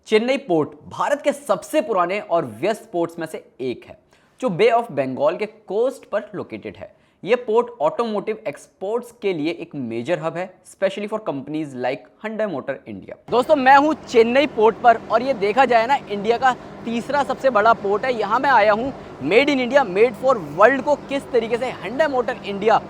Chennai port Bharat के सबसे पुराने और व्यस्त पोर्ट्स में से एक है, जो बे ऑफ बंगाल के कोस्ट पर लोकेटेड है। यह पोर्ट ऑटोमोटिव एक्सपोर्ट्स के लिए एक मेजर हब है, specially for companies like Hyundai motor India. दोस्तों, मैं हूं चेन्नई पोर्ट पर और ये देखा जाए ना, इंडिया का तीसरा सबसे बड़ा पोर्ट है। यहाँ मैं आया हूँ made in India, made for world को किस तरीके से Hyundai मोटर इंडिया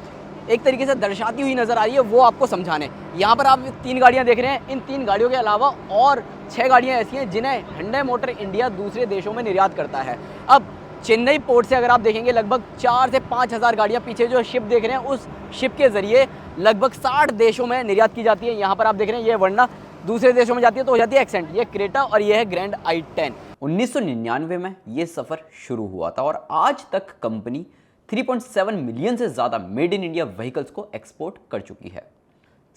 एक तरीके से दर्शाती हुई नजर आ रही है, वो आपको समझाने। यहाँ पर आप 3 गाड़ियाँ देख रहे हैं। इन 3 गाड़ियों के अलावा और 6 गाड़ियाँ ऐसी हैं जिन्हें Hyundai मोटर इंडिया दूसरे देशों में निर्यात करता है। अब चेन्नई पोर्ट से अगर आप देखेंगे, लगभग 4 से 5 हज़ार गाड़ियाँ पीछे जो शिप देख रहे हैं, उस शिप के जरिए लगभग 60 देशों में निर्यात की जाती है। यहाँ पर आप देख रहे हैं, ये वरना दूसरे देशों में जाती है तो हो जाती है एक्सेंट। ये क्रेटा और ये है ग्रैंड i10। 1999 में ये सफ़र शुरू हुआ था और आज तक कंपनी 3.7 मिलियन से ज़्यादा मेड इन इंडिया व्हीकल्स को एक्सपोर्ट कर चुकी है।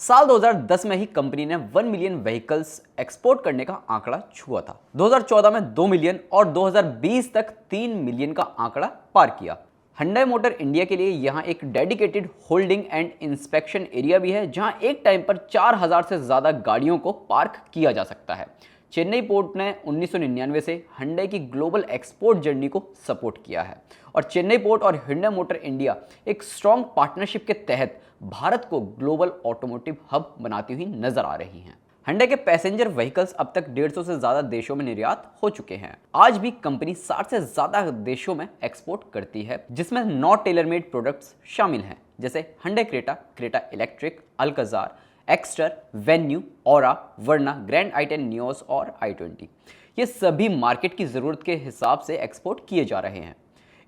साल 2010 में ही कंपनी ने 1 मिलियन व्हीकल्स एक्सपोर्ट करने का आंकड़ा छुआ था। 2014 में 2 मिलियन और 2020 तक 3 मिलियन का आंकड़ा पार किया। Hyundai मोटर इंडिया के लिए यहाँ एक dedicated holding and inspection area भी है, जहाँ एक टाइम पर 4000 से ज़्यादा गाड़ियों को पार्क किया जा सकता है। चेन्नई पोर्ट ने 1999 से Hyundai की ग्लोबल एक्सपोर्ट जर्नी को सपोर्ट किया है और चेन्नई पोर्ट और Hyundai मोटर इंडिया एक स्ट्रॉन्ग पार्टनरशिप के तहत भारत को ग्लोबल ऑटोमोटिव हब बनाती हुई नजर आ रही हैं। Hyundai के पैसेंजर व्हीकल्स अब तक 150 से ज़्यादा देशों में निर्यात हो चुके हैं। आज भी कंपनी 60 से ज़्यादा देशों में एक्सपोर्ट करती है, जिसमें नॉट टेलर मेड प्रोडक्ट्स शामिल हैं, जैसे Hyundai Creta, Creta electric, Alcazar, Exter, Venue, Aura, Verna, Grand i10 Nios और i20। ये सभी मार्केट की ज़रूरत के हिसाब से एक्सपोर्ट किए जा रहे हैं।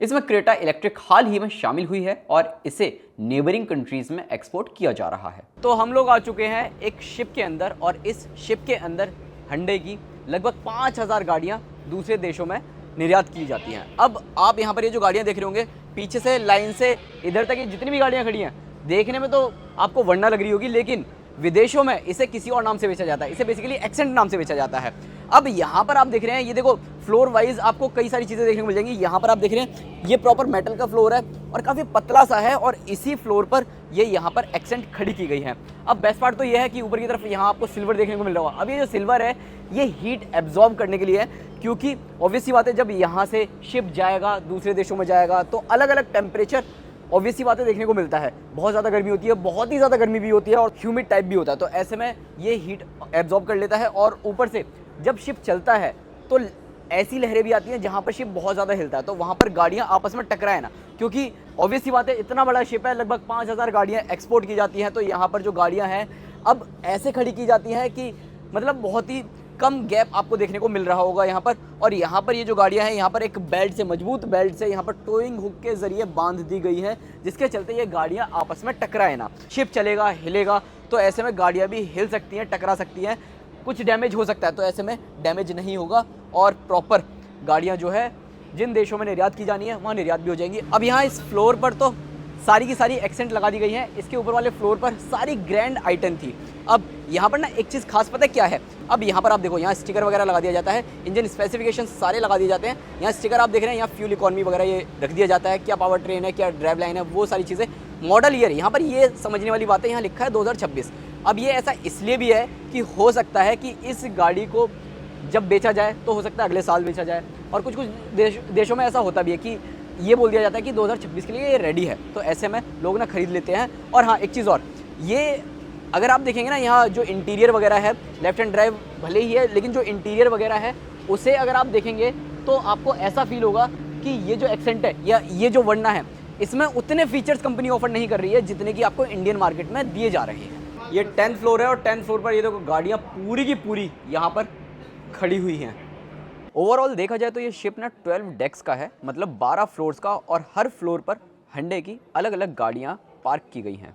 इसमें क्रेटा इलेक्ट्रिक हाल ही में शामिल हुई है और इसे नेबरिंग कंट्रीज में एक्सपोर्ट किया जा रहा है। तो हम लोग आ चुके हैं एक शिप के अंदर और इस शिप के अंदर Hyundai की लगभग 5000 गाड़ियाँ दूसरे देशों में निर्यात की जाती हैं। अब आप यहाँ पर ये जो गाड़ियाँ देख रहे होंगे, पीछे से लाइन से इधर तक जितनी भी गाड़ियाँ खड़ी हैं, देखने में तो आपको वर्ना लग रही होगी, लेकिन विदेशों में इसे किसी और नाम से बेचा जाता है। इसे बेसिकली एक्सेंट नाम से बेचा जाता है। अब यहाँ पर आप देख रहे हैं, ये देखो फ्लोर वाइज आपको कई सारी चीज़ें देखने को मिल जाएंगी। यहाँ पर आप देख रहे हैं, ये प्रॉपर मेटल का फ्लोर है और काफ़ी पतला सा है और इसी फ्लोर पर ये यहाँ पर एक्सेंट खड़ी की गई है। अब बेस्ट पार्ट तो ये है कि ऊपर की तरफ यहाँ आपको सिल्वर देखने को मिल रहा होगा। अब ये जो सिल्वर है, ये हीट एब्जॉर्ब करने के लिए है, क्योंकि ऑब्वियस सी बात है, जब यहाँ से शिप जाएगा दूसरे देशों में जाएगा तो अलग अलग टेम्परेचर ऑब्वियस सी बातें देखने को मिलता है। बहुत ज़्यादा गर्मी होती है, बहुत ही ज़्यादा गर्मी भी होती है और ह्यूमिड टाइप भी होता है। तो ऐसे में ये हीट एब्जॉर्ब कर लेता है और ऊपर से जब शिप चलता है तो ऐसी लहरें भी आती हैं जहाँ पर शिप बहुत ज़्यादा हिलता है, तो वहाँ पर गाड़ियाँ आपस में टकराए ना, क्योंकि ऑब्वियस सी बात है, इतना बड़ा शिप है, लगभग 5000 गाड़ियाँ एक्सपोर्ट की जाती हैं। तो यहाँ पर जो गाड़ियाँ हैं अब ऐसे खड़ी की जाती हैं कि मतलब बहुत ही कम गैप आपको देखने को मिल रहा होगा यहाँ पर। और यहाँ पर ये जो गाड़ियाँ हैं, यहाँ पर एक बेल्ट से, मजबूत बेल्ट से यहाँ पर टोइंग हुक के जरिए बांध दी गई है, जिसके चलते ये गाड़ियाँ आपस में टकराए ना। शिप चलेगा, हिलेगा, तो ऐसे में गाड़ियाँ भी हिल सकती हैं, टकरा सकती हैं, कुछ डैमेज हो सकता है। तो ऐसे में डैमेज नहीं होगा और प्रॉपर गाड़ियाँ जो है जिन देशों में निर्यात की जानी है वहाँ निर्यात भी हो जाएंगी। अब यहाँ इस फ्लोर पर तो सारी की सारी एक्सेंट लगा दी गई हैं। इसके ऊपर वाले फ्लोर पर सारी ग्रैंड i10 थी। अब यहाँ पर ना एक चीज़ खास पता है क्या है, अब यहाँ पर आप देखो, यहाँ स्टिकर वगैरह लगा दिया जाता है, इंजन स्पेसिफिकेशन सारे लगा दिए जाते हैं। यहाँ स्टिकर आप देख रहे हैं, यहाँ फ्यूल इकॉनमी वगैरह ये रख दिया जाता है, क्या पावर ट्रेन है, क्या ड्राइव लाइन है, वो सारी चीज़ें। मॉडल ईयर यहाँ पर ये समझने वाली बात है, यहाँ लिखा है 2026। अब ये ऐसा इसलिए भी है कि हो सकता है कि इस गाड़ी को जब बेचा जाए तो हो सकता है अगले साल बेचा जाए, और कुछ देशों में ऐसा होता भी है कि ये बोल दिया जाता है कि 2026 के लिए ये रेडी है, तो ऐसे में लोग ना खरीद लेते हैं। और हाँ, एक चीज़ और, ये अगर आप देखेंगे ना, यहाँ जो इंटीरियर वगैरह है, लेफ्ट हैंड ड्राइव भले ही है, लेकिन जो इंटीरियर वगैरह है उसे अगर आप देखेंगे तो आपको ऐसा फील होगा कि ये जो एक्सेंट है या ये जो वर्ना है, इसमें उतने फीचर्स कंपनी ऑफर नहीं कर रही है जितने कि आपको इंडियन मार्केट में दिए जा रहे हैं। ये 10th फ्लोर है और 10th फ्लोर पर ये देखो गाड़ियाँ पूरी की पूरी यहाँ पर खड़ी हुई हैं। ओवरऑल देखा जाए तो ये शिप ना 12 डेक्स का है, मतलब 12 फ्लोर्स का, और हर फ्लोर पर Hyundai की अलग अलग गाड़ियाँ पार्क की गई हैं।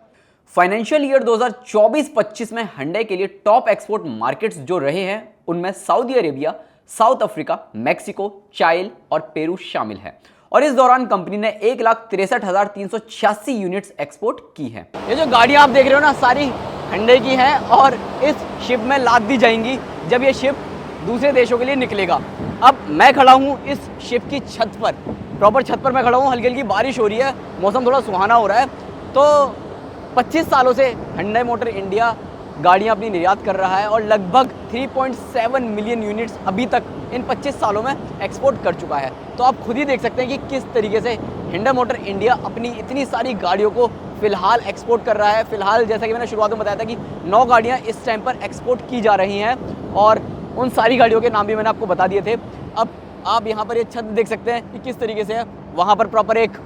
फाइनेंशियल ईयर 2024-25 में Hyundai के लिए टॉप एक्सपोर्ट मार्केट्स जो रहे हैं, उनमें Saudi Arabia, south Africa, Mexico, चाइल और पेरू शामिल है। और इस दौरान कंपनी ने 1,63,386 यूनिट्स एक्सपोर्ट की हैं। ये जो गाड़ियाँ आप देख रहे हो ना, सारी Hyundai की हैं और इस शिप में लाद दी जाएंगी जब ये शिप दूसरे देशों के लिए निकलेगा। अब मैं खड़ा हूँ इस शिप की छत पर, प्रॉपर छत पर मैं खड़ा हूँ। हल्की हल्की बारिश हो रही है, मौसम थोड़ा सुहाना हो रहा है। तो 25 सालों से Hyundai मोटर इंडिया गाड़ियां अपनी निर्यात कर रहा है और लगभग 3.7 मिलियन यूनिट्स अभी तक इन 25 सालों में एक्सपोर्ट कर चुका है। तो आप खुद ही देख सकते हैं कि किस तरीके से हिंडा मोटर इंडिया अपनी इतनी सारी गाड़ियों को फिलहाल एक्सपोर्ट कर रहा है। फिलहाल जैसा कि मैंने शुरुआत में बताया था कि 9 गाड़ियां इस टाइम पर एक्सपोर्ट की जा रही हैं और उन सारी गाड़ियों के नाम भी मैंने आपको बता दिए थे। अब आप यहाँ पर ये छत देख सकते हैं कि किस तरीके से है। वहाँ पर प्रॉपर एक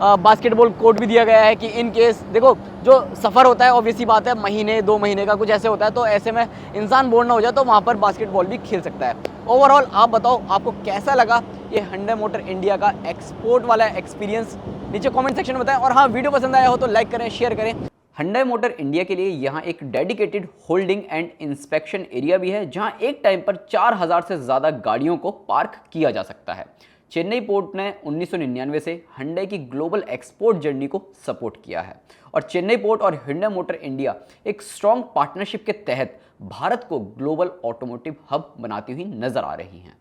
बास्केटबॉल कोर्ट भी दिया गया है कि इन केस देखो जो सफ़र होता है ऑब्वियसली बात है महीने 2 महीने का कुछ ऐसे होता है, तो ऐसे में इंसान बोर ना हो जाए तो वहाँ पर बास्केटबॉल भी खेल सकता है। ओवरऑल आप बताओ आपको कैसा लगा ये हिंडा मोटर इंडिया का एक्सपोर्ट वाला एक्सपीरियंस, नीचे कमेंट सेक्शन में बताएं। और हाँ, वीडियो पसंद आया हो तो लाइक करें, शेयर करें। हिंडा मोटर इंडिया के लिए यहाँ एक dedicated holding and inspection area भी है जहाँ एक टाइम पर 4000 से ज़्यादा गाड़ियों को पार्क किया जा सकता है। चेन्नई पोर्ट ने 1999 से हिंडा की ग्लोबल एक्सपोर्ट जर्नी को सपोर्ट किया है और चेन्नई पोर्ट और हिंडा मोटर इंडिया एक स्ट्रॉन्ग पार्टनरशिप के तहत भारत को ग्लोबल ऑटोमोटिव हब बनाती हुई नजर आ रही हैं।